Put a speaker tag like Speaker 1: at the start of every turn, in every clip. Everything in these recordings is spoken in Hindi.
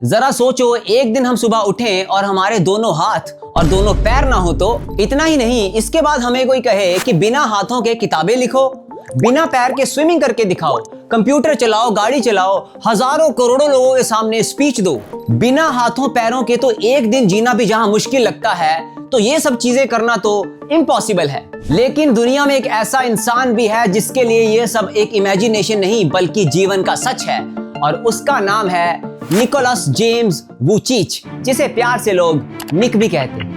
Speaker 1: जरा सोचो, एक दिन हम सुबह उठें और हमारे दोनों हाथ और दोनों पैर ना हो तो। इतना ही नहीं, इसके बाद हमें कोई कहे कि बिना हाथों के किताबें लिखो, बिना पैर के स्विमिंग करके दिखाओ, कंप्यूटर चलाओ, गाड़ी चलाओ, हजारों करोड़ों लोगों के सामने स्पीच दो। बिना हाथों पैरों के तो एक दिन जीना भी जहां मुश्किल लगता है, तो ये सब चीजें करना तो इम्पॉसिबल है। लेकिन दुनिया में एक ऐसा इंसान भी है जिसके लिए ये सब एक इमेजिनेशन नहीं बल्कि जीवन का सच है, और उसका नाम है निकोलस जेम्स वुचिच, जिसे प्यार से लोग निक भी कहते हैं।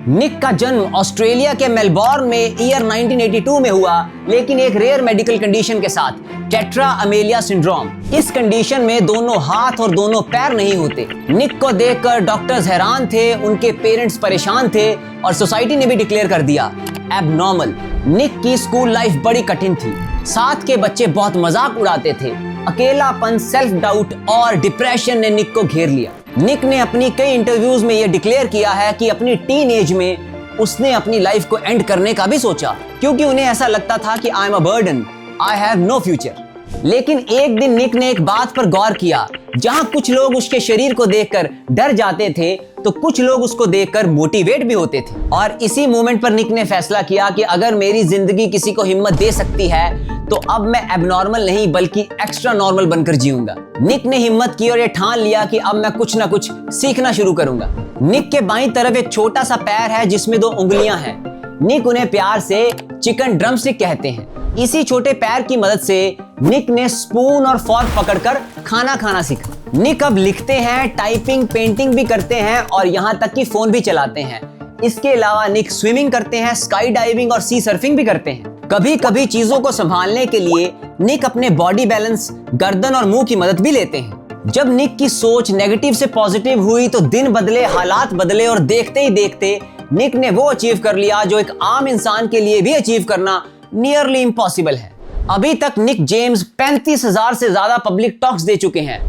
Speaker 1: निक का जन्म ऑस्ट्रेलिया के मेलबोर्न में ईयर 1982 में हुआ, लेकिन एक रेयर मेडिकल कंडीशन के साथ, टेट्रा अमेलिया सिंड्रोम। इस कंडीशन में दोनों हाथ और दोनों पैर नहीं होते। निक को देखकर डॉक्टर्स हैरान थे, उनके पेरेंट्स परेशान थे और सोसाइटी ने भी डिक्लेयर कर दिया एबनॉर्मल। निक की स्कूल लाइफ बड़ी कठिन थी। साथ के बच्चे बहुत मजाक उड़ाते थे। अकेलापन, सेल्फ डाउट और डिप्रेशन ने निक को घेर लिया। निक ने अपनी कई इंटरव्यूज में यह डिक्लेयर किया है कि अपनी टीन एज में उसने अपनी लाइफ को एंड करने का भी सोचा, क्योंकि उन्हें ऐसा लगता था कि I am a burden, I have no future. लेकिन एक दिन निक ने एक बात पर गौर किया, जहां कुछ लोग उसके शरीर को देखकर डर जाते थे तो कुछ लोग उसको देखकर मोटिवेट भी होते थे। और इसी मोमेंट पर निक ने फैसला किया कि अगर मेरी जिंदगी किसी को हिम्मत दे सकती है तो अब मैं एबनॉर्मल नहीं बल्कि एक्स्ट्रा नॉर्मल बनकर जीऊंगा। निक ने हिम्मत की और ये ठान लिया कि अब मैं कुछ ना कुछ सीखना शुरू करूंगा। निक के बाईं तरफ एक छोटा सा पैर है जिसमें 2 उंगलियां हैं। निक उन्हें प्यार से चिकन ड्रमस्टिक कहते हैं। इसी छोटे पैर की मदद से निक ने स्पून और फॉर्क पकड़कर खाना खाना सीखा। निक अब लिखते हैं, टाइपिंग, पेंटिंग भी करते हैं और यहाँ तक कि फोन भी चलाते हैं। इसके अलावा निक स्विमिंग करते हैं, स्काई डाइविंग और सी सर्फिंग भी करते हैं। कभी कभी चीजों को संभालने के लिए निक अपने बॉडी बैलेंस, गर्दन और मुंह की मदद भी लेते हैं। जब निक की सोच नेगेटिव से पॉजिटिव हुई तो दिन बदले, हालात बदले और देखते ही देखते निक ने वो अचीव कर लिया जो एक आम इंसान के लिए भी अचीव करना नियरली इम्पॉसिबल है। अभी तक निक जेम्स 35,000 से ज्यादा पब्लिक टॉक्स दे चुके हैं।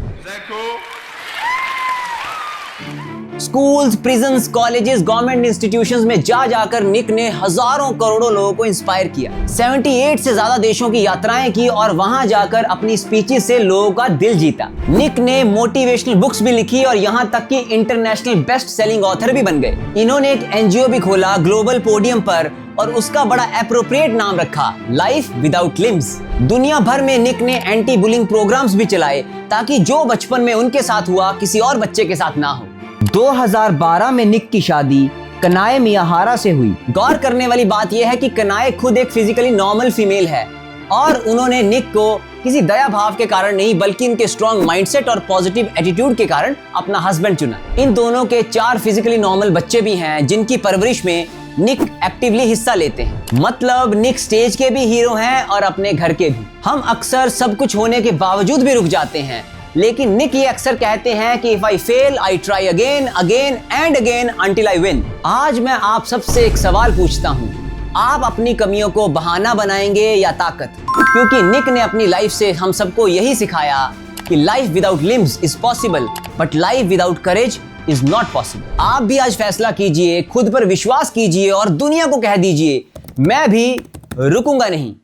Speaker 1: Schools, prisons, colleges, government institutions में जा जाकर निक ने हजारों करोड़ों लोगों को इंस्पायर किया। 78 से ज्यादा देशों की यात्राएं की और वहां जाकर अपनी स्पीचेस से लोगों का दिल जीता। निक ने मोटिवेशनल बुक्स भी लिखी और यहां तक कि इंटरनेशनल बेस्ट सेलिंग ऑथर भी बन गए। इन्होंने एक एनजीओ भी खोला ग्लोबल पोडियम पर और उसका बड़ा एप्रोप्रिएट नाम रखा, लाइफ विदाउट लिम्स। दुनिया भर में निक ने एंटी बुलिंग प्रोग्राम्स भी चलाए ताकि जो बचपन में उनके साथ हुआ किसी और बच्चे के साथ ना हो। 2012 में निक की शादी कनाए मियाहारा से हुई। गौर करने वाली बात यह है कि कनाए खुद एक फिजिकली नॉर्मल फीमेल है और उन्होंने निक को किसी दया भाव के कारण नहीं बल्कि इनके स्ट्रॉन्ग माइंडसेट और पॉजिटिव एटीट्यूड के कारण अपना हस्बैंड चुना। इन दोनों के 4 फिजिकली नॉर्मल बच्चे भी हैं जिनकी परवरिश में निक एक्टिवली हिस्सा लेते हैं। मतलब निक स्टेज के भी हीरो हैं और अपने घर के भी। हम अक्सर सब कुछ होने के बावजूद भी रुक जाते हैं, लेकिन निक ये अक्सर कहते हैं कि if I fail I try again again and again until I win. आज मैं आप सबसे एक सवाल पूछता हूँ, आप अपनी कमियों को बहाना बनाएंगे या ताकत? क्योंकि निक ने अपनी लाइफ से हम सबको यही सिखाया कि life without limbs is possible but life without courage is not possible. आप भी आज फैसला कीजिए, खुद पर विश्वास कीजिए और दुनिया को कह दीजिए, मैं भी रुकूंगा नहीं।